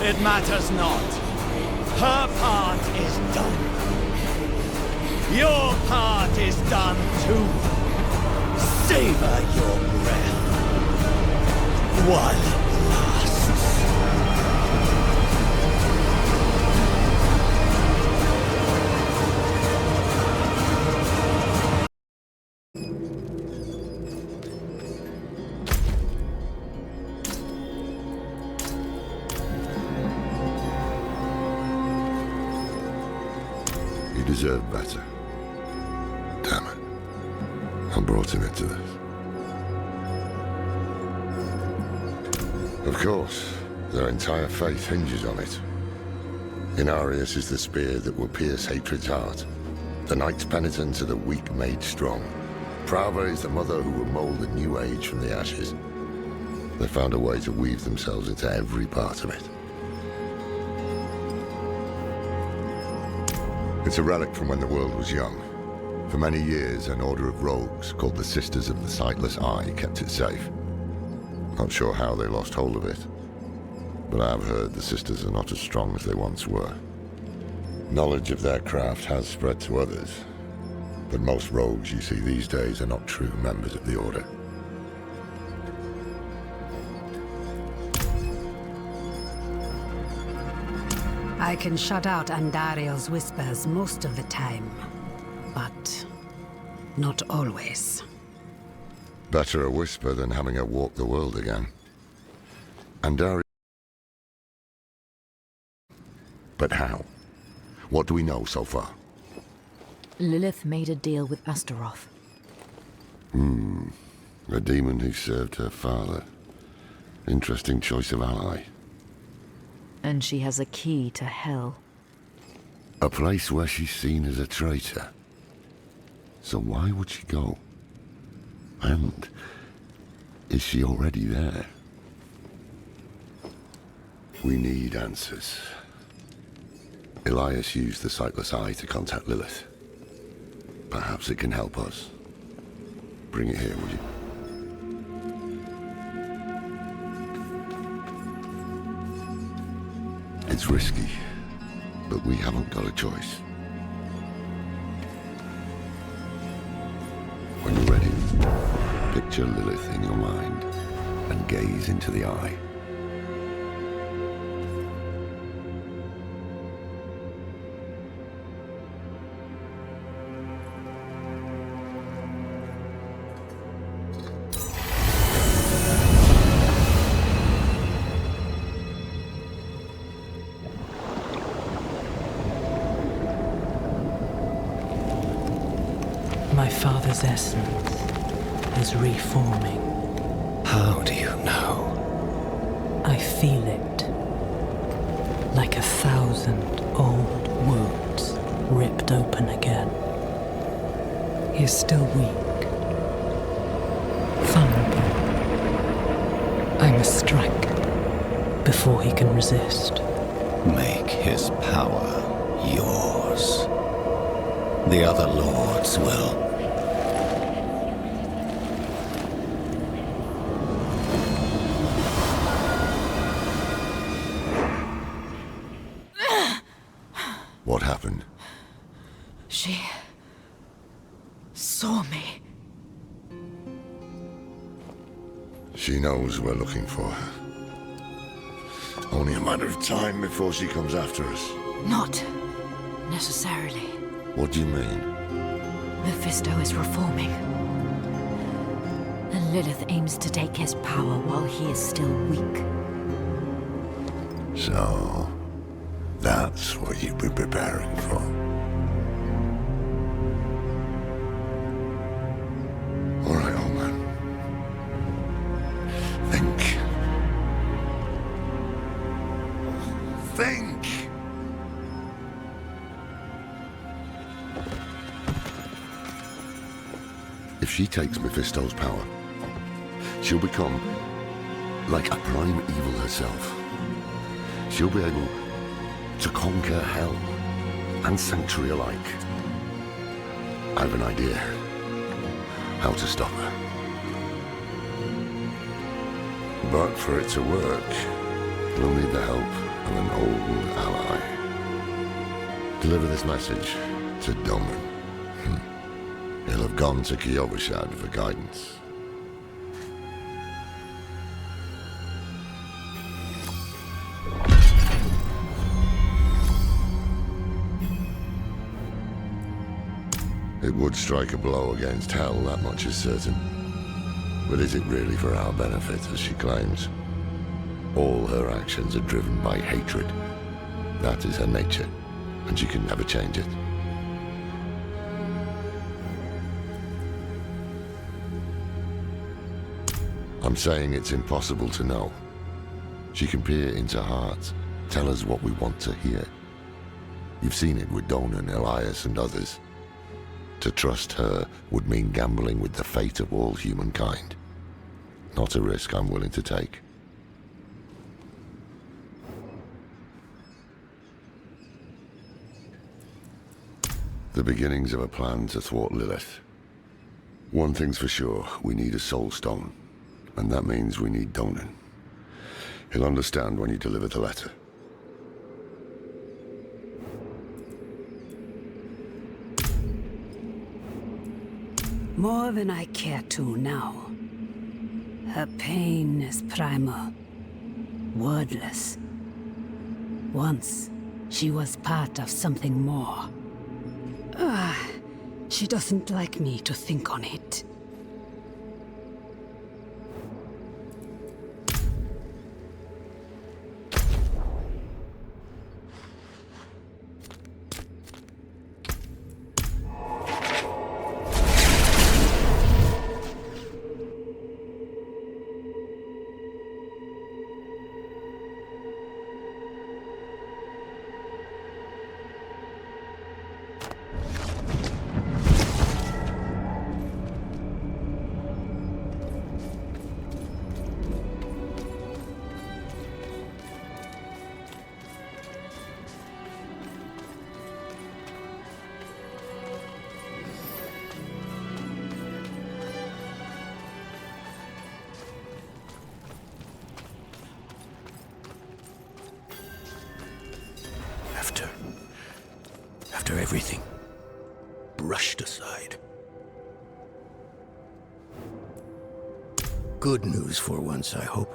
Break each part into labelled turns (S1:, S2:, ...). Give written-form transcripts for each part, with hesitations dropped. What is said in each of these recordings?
S1: It matters not. Her part is done. Your part is done too. Savor your breath while it lasts.
S2: He deserved better. Damn it. I brought him into this. Of course, their entire faith hinges on it. Inarius is the spear that will pierce hatred's heart. The knight's penitence are the weak made strong. Prava is the mother who will mold a new age from the ashes. They found a way to weave themselves into every part of it. It's a relic from when the world was young. For many years, an order of rogues called the Sisters of the Sightless Eye kept it safe. Not sure how they lost hold of it, but I've heard the Sisters are not as strong as they once were. Knowledge of their craft has spread to others, but most rogues you see these days are not true members of the Order.
S3: I can shut out Andariel's whispers most of the time, but not always.
S2: Better a whisper than having her walk the world again. Andariel... But how? What do we know so far?
S4: Lilith made a deal with Astaroth.
S2: A demon who served her father. Interesting choice of ally.
S4: And she has a key to hell.
S2: A place where she's seen as a traitor. So why would she go? And is she already there? We need answers. Elias used the Sightless Eye to contact Lilith. Perhaps it can help us. Bring it here, would you? It's risky, but we haven't got a choice. When you're ready, picture Lilith in your mind and gaze into the eye.
S5: My father's essence is reforming.
S1: How do you know?
S5: I feel it. Like 1,000 old wounds ripped open again. He is still weak. Vulnerable. I must strike before he can resist.
S1: Make his power yours. The other lords will.
S2: What happened?
S4: She saw me.
S2: She knows we're looking for her. Only a matter of time before she comes after us.
S4: Not necessarily.
S2: What do you mean?
S4: Mephisto is reforming. And Lilith aims to take his power while he is still weak.
S2: So, that's what you've been preparing for. All right, old man. Think. Think! If she takes Mephisto's power, she'll become like a prime evil herself. She'll be able to conquer hell and sanctuary alike. I have an idea how to stop her. But for it to work, we'll need the help of an old ally. Deliver this message to Doman. He'll have gone to Kyovashad for guidance. It would strike a blow against Hell, that much is certain. But is it really for our benefit, as she claims? All her actions are driven by hatred. That is her nature, and she can never change it. I'm saying it's impossible to know. She can peer into hearts, tell us what we want to hear. You've seen it with Donan, Elias, and others. To trust her would mean gambling with the fate of all humankind. Not a risk I'm willing to take. The beginnings of a plan to thwart Lilith. One thing's for sure, we need a soul stone. And that means we need Donan. He'll understand when you deliver the letter.
S3: More than I care to now. Her pain is primal, wordless. Once, she was part of something more. She doesn't like me to think on it.
S1: After everything brushed aside. Good news for once, I hope.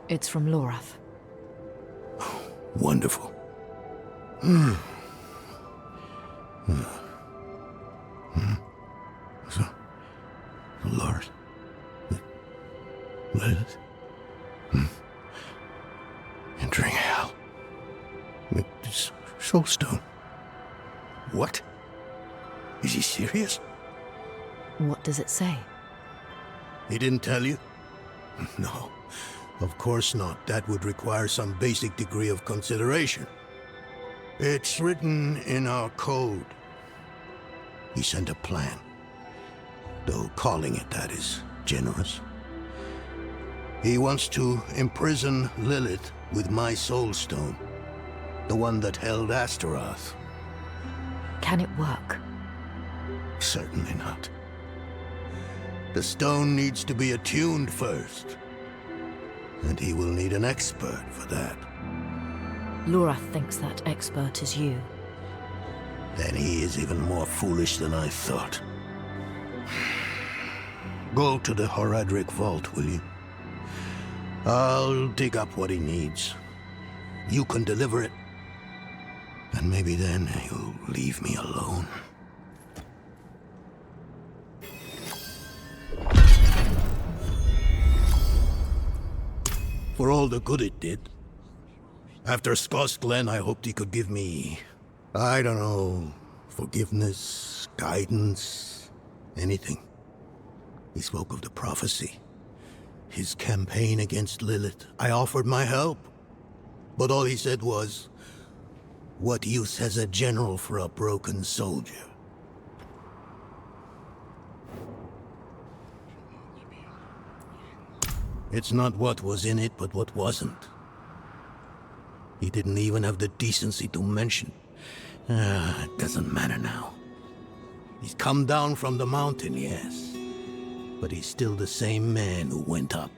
S4: It's from Lorath.
S1: Wonderful. So, Lord, Lilith, entering hell. It's Soulstone. What? Is he serious?
S4: What does it say?
S1: He didn't tell you? No, of course not. That would require some basic degree of consideration. It's written in our code. He sent a plan. Though calling it that is generous. He wants to imprison Lilith with my Soulstone. The one that held Astaroth.
S4: Can it work?
S1: Certainly not. The stone needs to be attuned first. And he will need an expert for that.
S4: Lorath thinks that expert is you.
S1: Then he is even more foolish than I thought. Go to the Horadric vault, will you? I'll dig up what he needs. You can deliver it. And maybe then you'll leave me alone. For all the good it did. After Skosglen, I hoped he could give me, I don't know, forgiveness, guidance, anything. He spoke of the prophecy. His campaign against Lilith. I offered my help. But all he said was, what use has a general for a broken soldier? It's not what was in it, but what wasn't. He didn't even have the decency to mention. It doesn't matter now. He's come down from the mountain, yes. But he's still the same man who went up.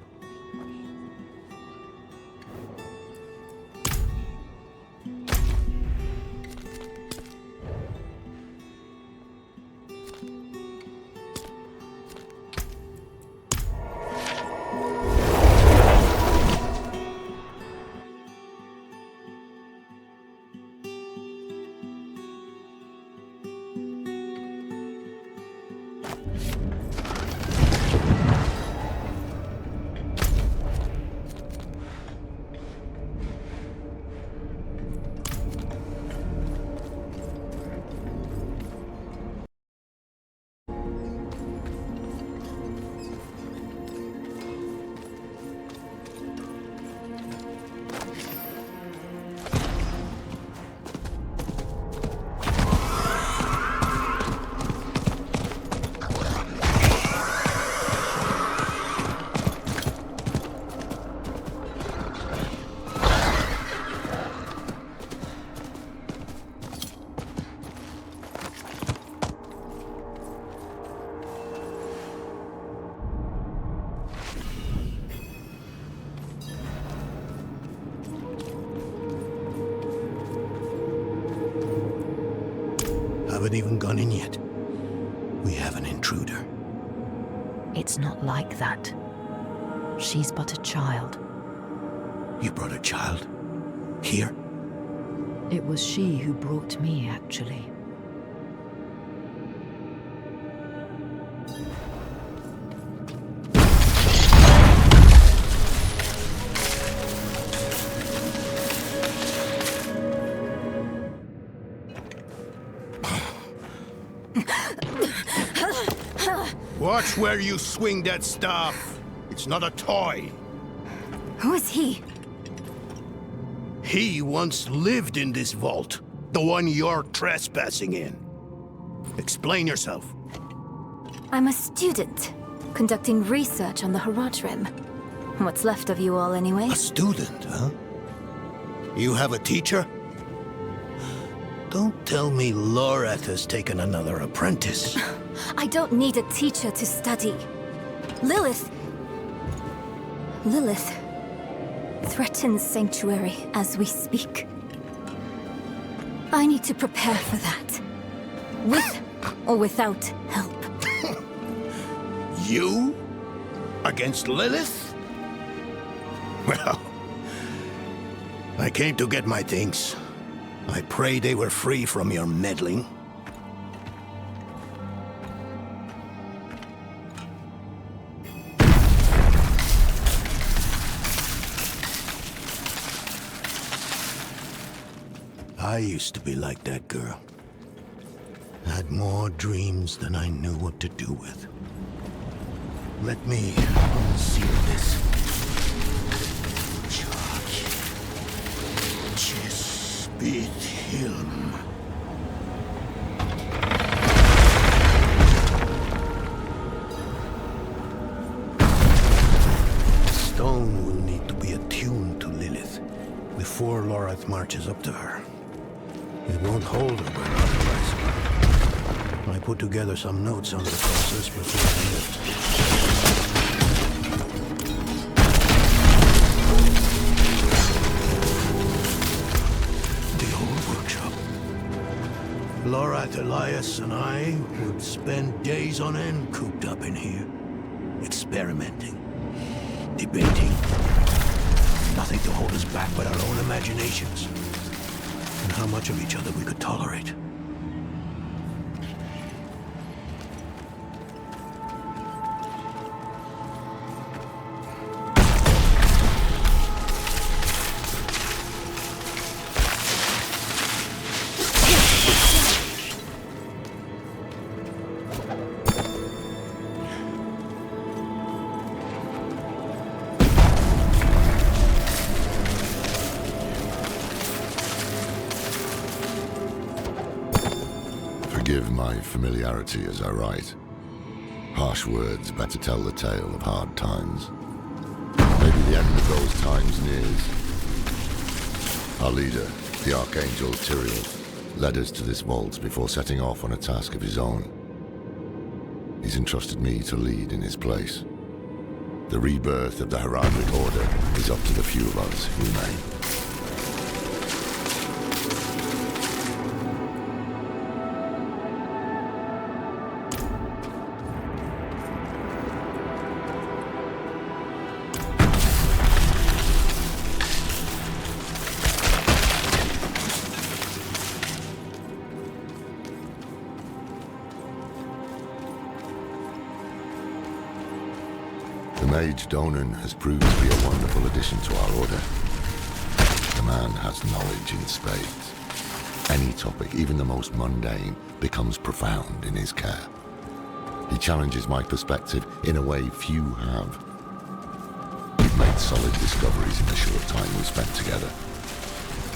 S1: haven't even gone in yet. We have an intruder.
S4: It's not like that. She's but a child.
S1: You brought a child? Here?
S4: It was she who brought me, actually.
S1: Watch where you swing that staff. It's not a toy.
S6: Who is he?
S1: He once lived in this vault. The one you're trespassing in. Explain yourself.
S6: I'm a student, conducting research on the Harad Rim. What's left of you all, anyway?
S1: A student, huh? You have a teacher? Don't tell me Lorath has taken another apprentice.
S6: I don't need a teacher to study. Lilith threatens Sanctuary as we speak. I need to prepare for that. With or without help.
S1: You? Against Lilith? Well, I came to get my things. I pray they were free from your meddling. I used to be like that girl. Had more dreams than I knew what to do with. Let me unseal this. Charge. Chespit Hilm. The stone will need to be attuned to Lilith before Lorath marches up to her. It won't hold her by otherwise. I put together some notes on the process before I left. The old workshop. Lorath, Elias, and I would spend days on end cooped up in here. Experimenting. Debating. Nothing to hold us back but our own imaginations. And how much of each other we could tolerate.
S2: Forgive my familiarity as I write. Harsh words better tell the tale of hard times. Maybe the end of those times nears. Our leader, the Archangel Tyrael, led us to this vault before setting off on a task of his own. He's entrusted me to lead in his place. The rebirth of the Heraldic Order is up to the few of us who remain. The Mage Donan has proved to be a wonderful addition to our order. The man has knowledge in spades. Any topic, even the most mundane, becomes profound in his care. He challenges my perspective in a way few have. We've made solid discoveries in the short time we've spent together.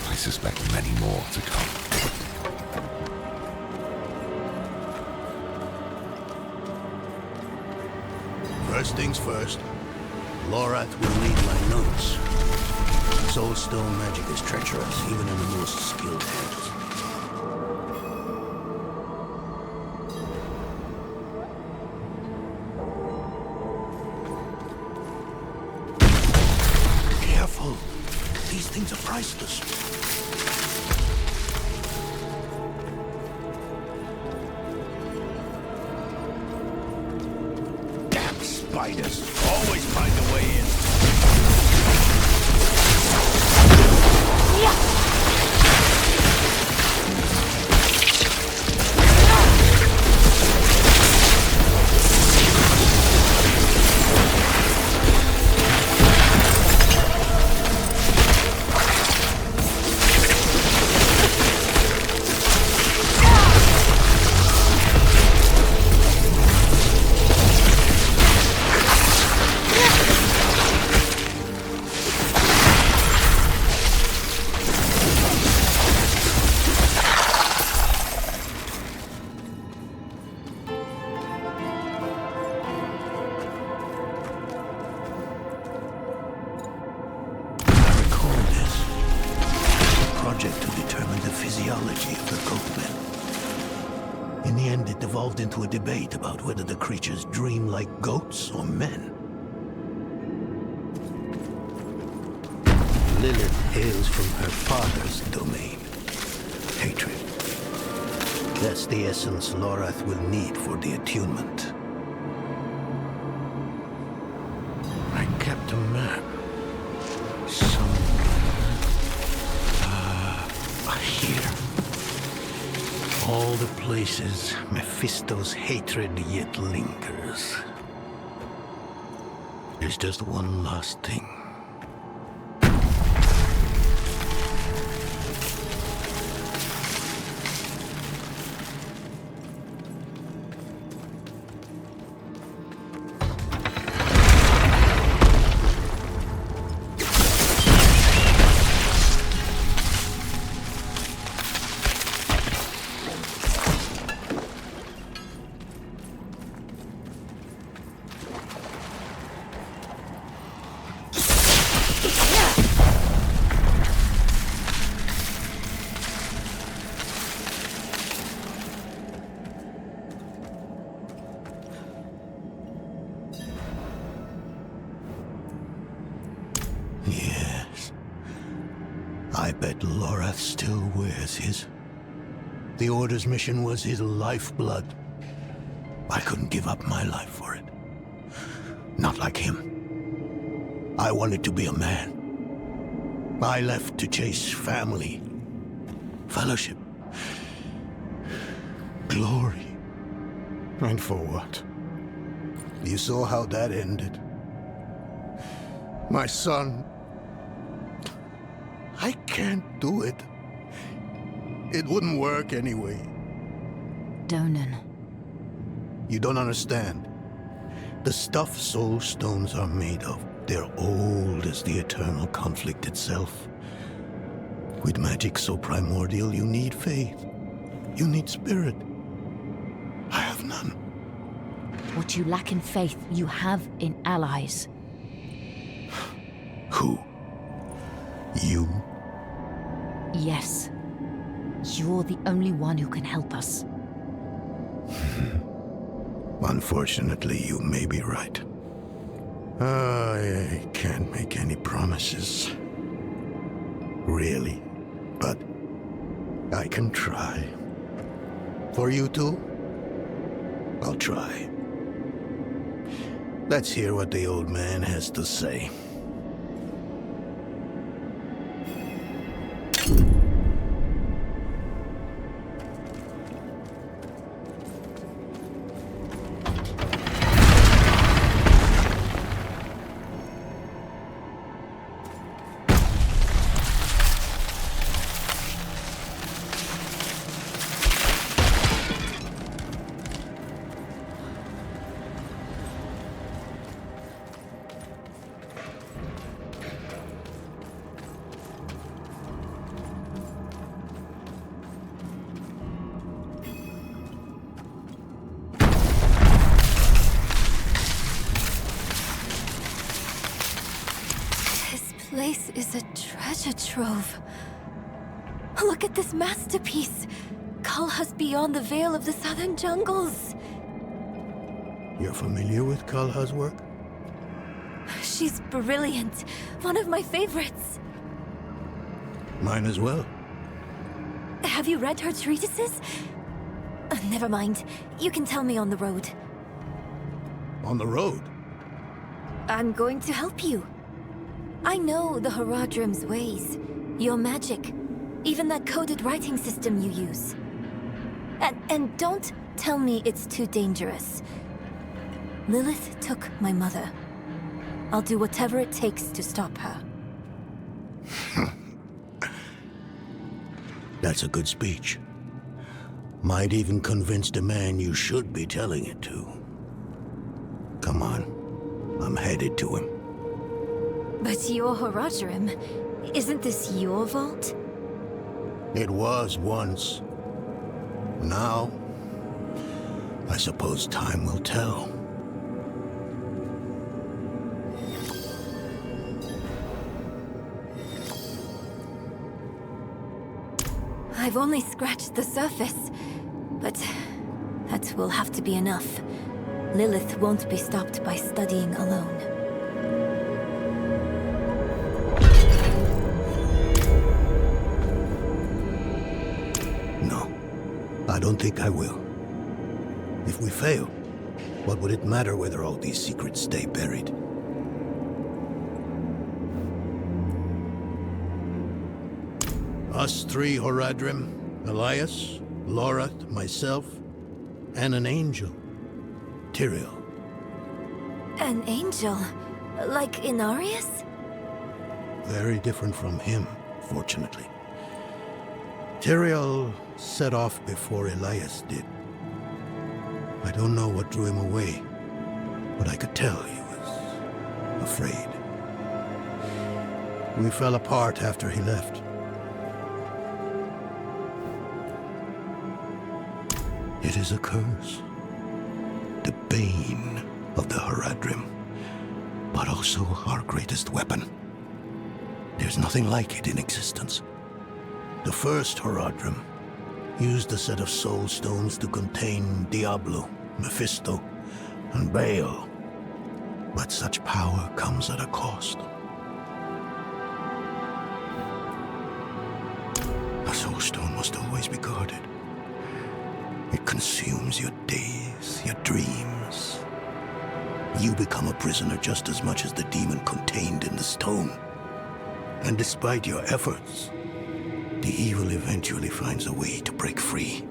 S2: I suspect many more to come.
S1: First things first, Lorath will need my notes. Soulstone magic is treacherous, even in the most skilled hands. Careful! These things are priceless. spiders. Always find a way in. Into a debate about whether the creatures dream like goats or men. Lilith hails from her father's domain. Hatred. That's the essence Lorath will need for the attunement. I kept a map. Here. All the places Mephisto's hatred yet lingers. There's just one last thing. I bet Lorath still wears his. The Order's mission was his lifeblood. I couldn't give up my life for it. Not like him. I wanted to be a man. I left to chase family, fellowship, glory. And for what? You saw how that ended. My son. I can't do it. It wouldn't work anyway.
S4: Donan.
S1: You don't understand. The stuff soul stones are made of, they're old as the eternal conflict itself. With magic so primordial, you need faith. You need spirit. I have none.
S4: What you lack in faith, you have in allies.
S1: Who? You?
S4: Yes. You're the only one who can help us.
S1: Unfortunately, you may be right. I can't make any promises. Really. But I can try. For you two, I'll try. Let's hear what the old man has to say.
S6: This place is a treasure trove. Look at this masterpiece. Kalha's beyond the veil of the southern jungles.
S1: You're familiar with Kalha's work?
S6: She's brilliant. One of my favorites.
S1: Mine as well.
S6: Have you read her treatises? Never mind. You can tell me on the road.
S1: On the road?
S6: I'm going to help you. I know the Horadrim's ways, your magic, even that coded writing system you use. And don't tell me it's too dangerous. Lilith took my mother. I'll do whatever it takes to stop her.
S1: That's a good speech. Might even convince the man you should be telling it to. Come on. I'm headed to him.
S6: But your Horadrim, isn't this your vault?
S1: It was once. Now, I suppose time will tell.
S6: I've only scratched the surface, but that will have to be enough. Lilith won't be stopped by studying alone.
S1: No, I don't think I will. If we fail, what would it matter whether all these secrets stay buried? Us three Horadrim, Elias, Lorath, myself, and an angel, Tyrael.
S6: An angel? Like Inarius?
S1: Very different from him, fortunately. Tyrael set off before Elias did. I don't know what drew him away, but I could tell he was afraid. We fell apart after he left. It is a curse. The bane of the Horadrim, but also our greatest weapon. There's nothing like it in existence. The first Horadrim used a set of soul stones to contain Diablo, Mephisto, and Baal. But such power comes at a cost. A soul stone must always be guarded. It consumes your days, your dreams. You become a prisoner just as much as the demon contained in the stone. And despite your efforts, the evil eventually finds a way to break free.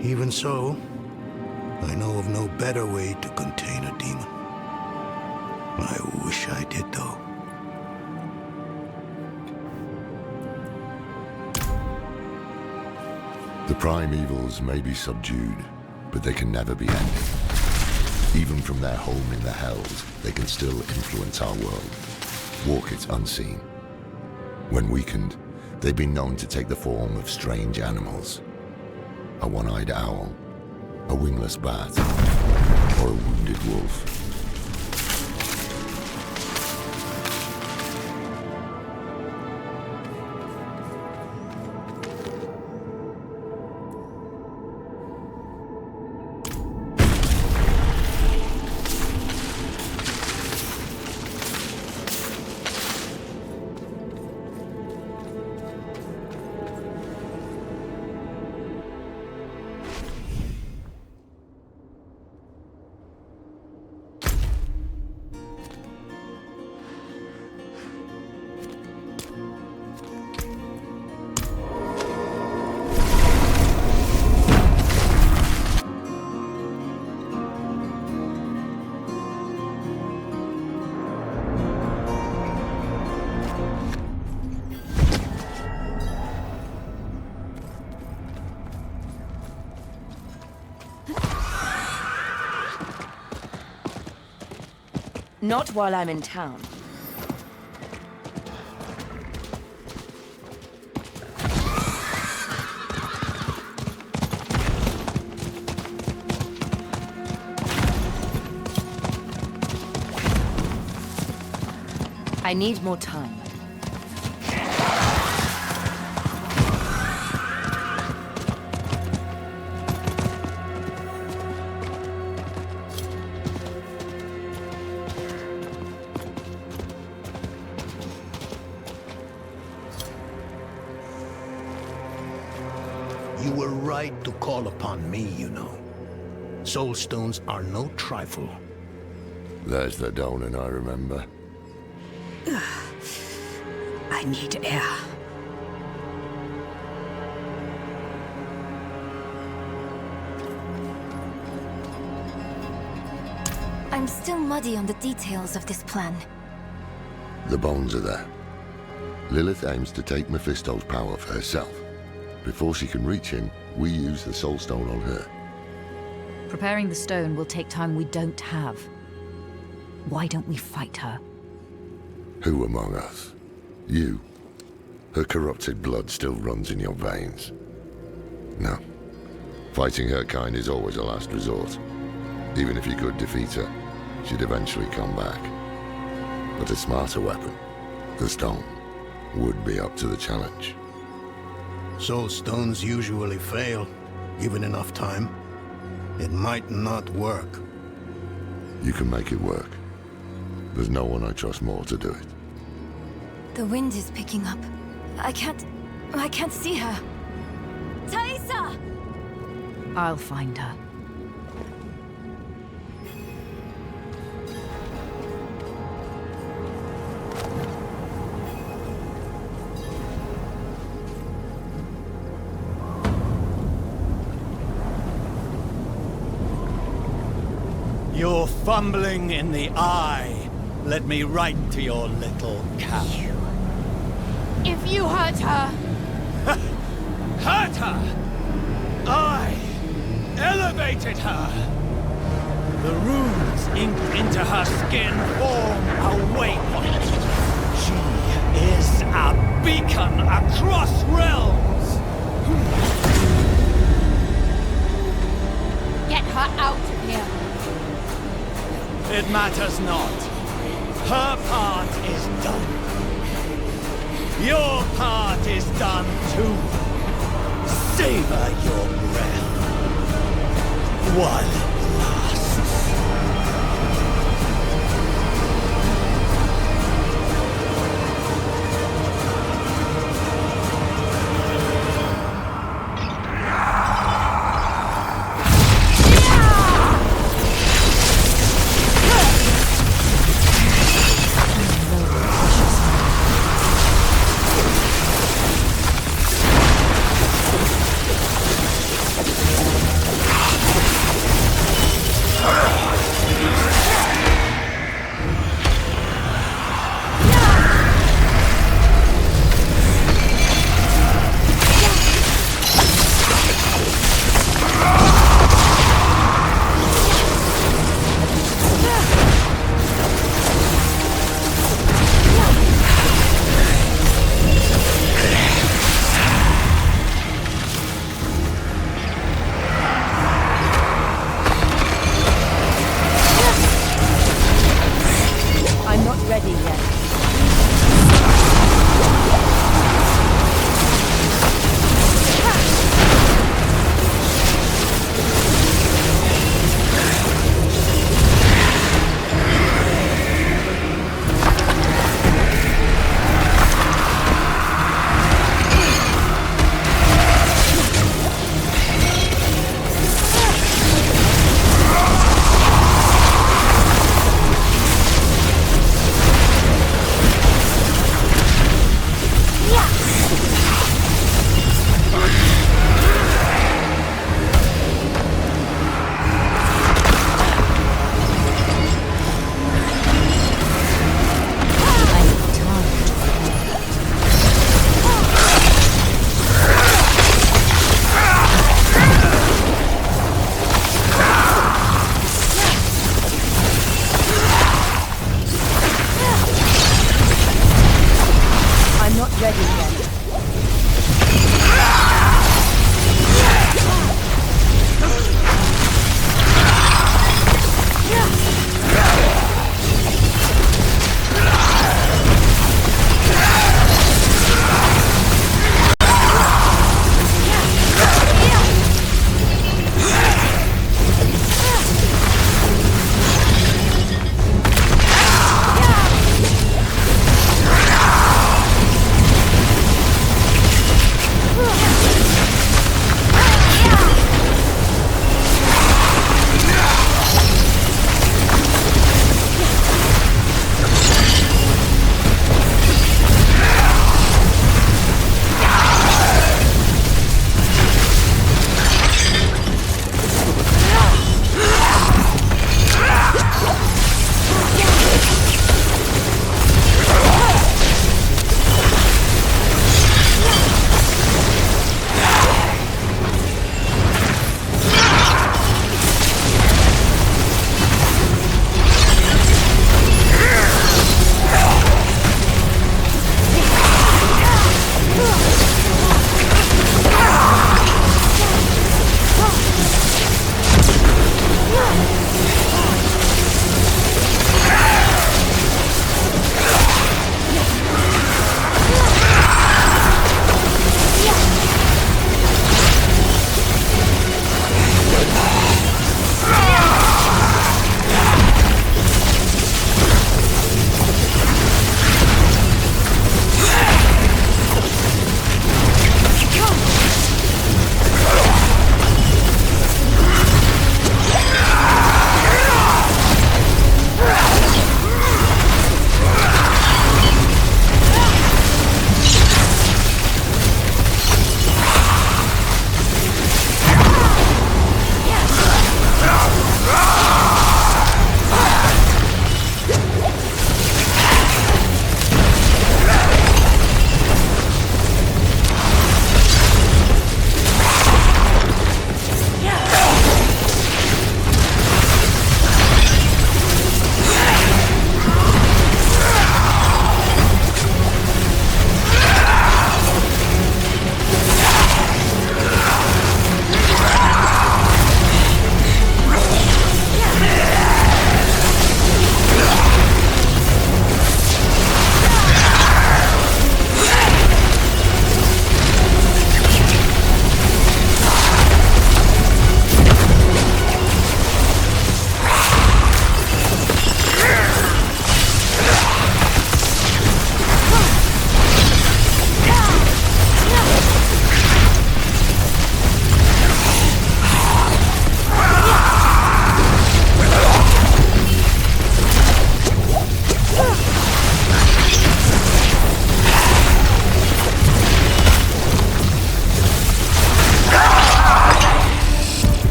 S1: Even so, I know of no better way to contain a demon. I wish I did, though.
S2: The primevals may be subdued, but they can never be ended. Even from their home in the Hells, they can still influence our world, walk it unseen. When weakened, they've been known to take the form of strange animals. A one-eyed owl, a wingless bat, or a wounded wolf.
S7: Not while I'm in town. I need more time.
S1: You were right to call upon me, you know. Soul stones are no trifle.
S2: There's the Donan I remember.
S3: I need air.
S6: I'm still muddy on the details of this plan.
S2: The bones are there. Lilith aims to take Mephisto's power for herself. Before she can reach him, we use the Soul Stone on her.
S4: Preparing the stone will take time we don't have. Why don't we fight her?
S2: Who among us? You. Her corrupted blood still runs in your veins. No. Fighting her kind is always a last resort. Even if you could defeat her, she'd eventually come back. But a smarter weapon, the stone, would be up to the challenge.
S1: Soul stones usually fail, given enough time. It might not work.
S2: You can make it work. There's no one I trust more to do it.
S6: The wind is picking up. I can't see her. Thaisa!
S4: I'll find her.
S8: You're fumbling in the eye. Let me write to your little cow.
S7: If you hurt her...
S8: Hurt her! I elevated her! The runes inked into her skin form a waypoint. She is a beacon across realms!
S7: Get her out of here.
S8: It matters not. Her part is done. Your part is done too. Savor your breath while it lasts.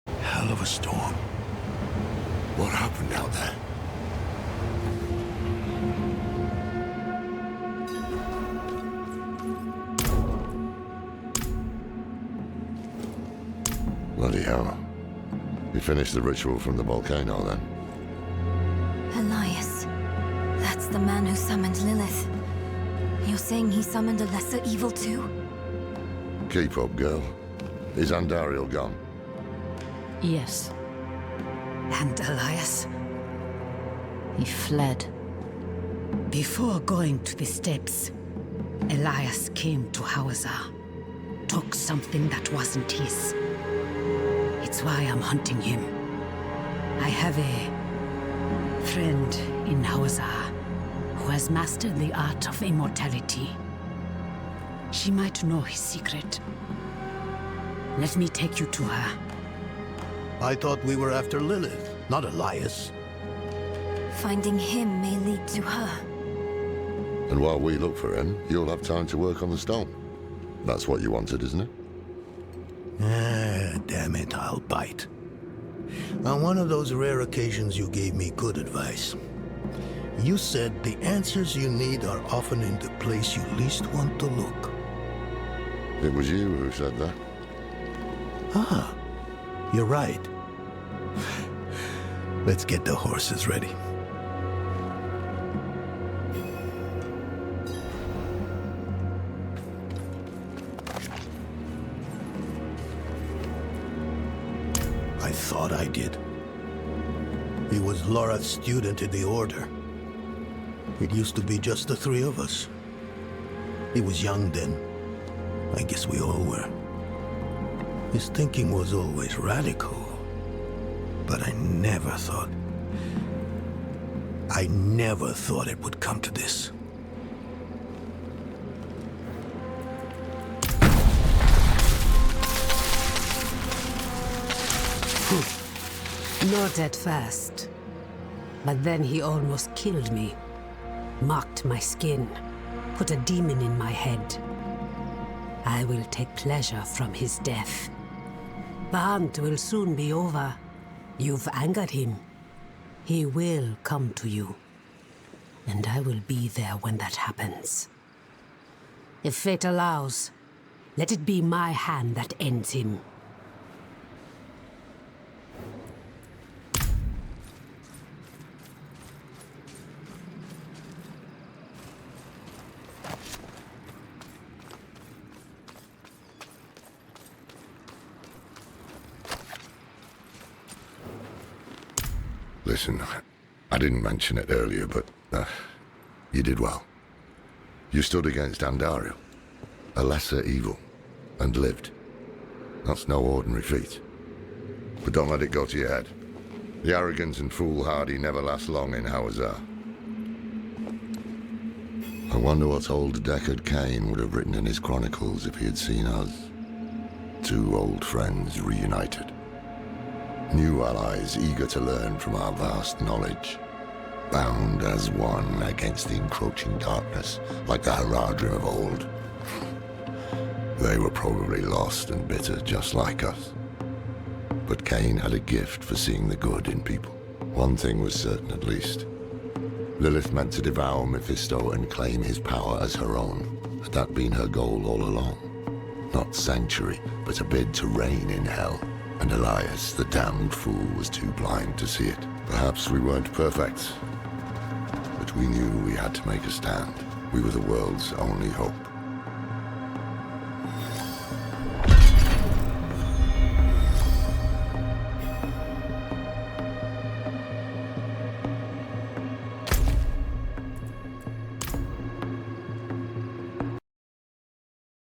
S1: Hell of a storm. What happened out there?
S2: Bloody hell. You finished the ritual from the volcano, then?
S6: Elias. That's the man who summoned Lilith. You're saying he summoned a lesser evil too?
S2: Keep up, girl. Is Andariel gone?
S4: Yes,
S3: And Elias,
S4: he fled.
S3: before going to the steps, Elias came to Hawazar, took something that wasn't his. It's why I'm hunting him. I have a friend in Hawazar who has mastered the art of immortality. She might know his secret. Let me take you to her.
S1: I thought we were after Lilith, not Elias.
S6: Finding him may lead to her.
S2: And while we look for him, you'll have time to work on the stone. That's what you wanted, isn't it?
S1: Ah, damn it, I'll bite. On one of those rare occasions you gave me good advice. You said the answers you need are often in the place you least want to look.
S2: It was you who said that.
S1: Ah, you're right. Let's get the horses ready. I thought I did. He was Laura's student in the Order. It used to be just the three of us. He was young then. I guess we all were. His thinking was always radical. But I never thought it would come to this.
S3: Not at first. But then he almost killed me. Marked my skin. Put a demon in my head. I will take pleasure from his death. The hunt will soon be over. You've angered him. He will come to you. And I will be there when that happens. If fate allows, let it be my hand that ends him.
S2: Listen, I didn't mention it earlier, but you did well. You stood against Andariel, a lesser evil, and lived. That's no ordinary feat. But don't let it go to your head. The arrogance and foolhardy never last long in Hawazar. I wonder what old Deckard Cain would have written in his chronicles if he had seen us. Two old friends reunited. New allies eager to learn from our vast knowledge. Bound as one against the encroaching darkness, like the Haradrim of old. They were probably lost and bitter, just like us. But Cain had a gift for seeing the good in people. One thing was certain, at least. Lilith meant to devour Mephisto and claim his power as her own. Had that been her goal all along? Not sanctuary, but a bid to reign in hell. And Elias, the damned fool, was too blind to see it. Perhaps we weren't perfect, but we knew we had to make a stand. We were the world's only hope.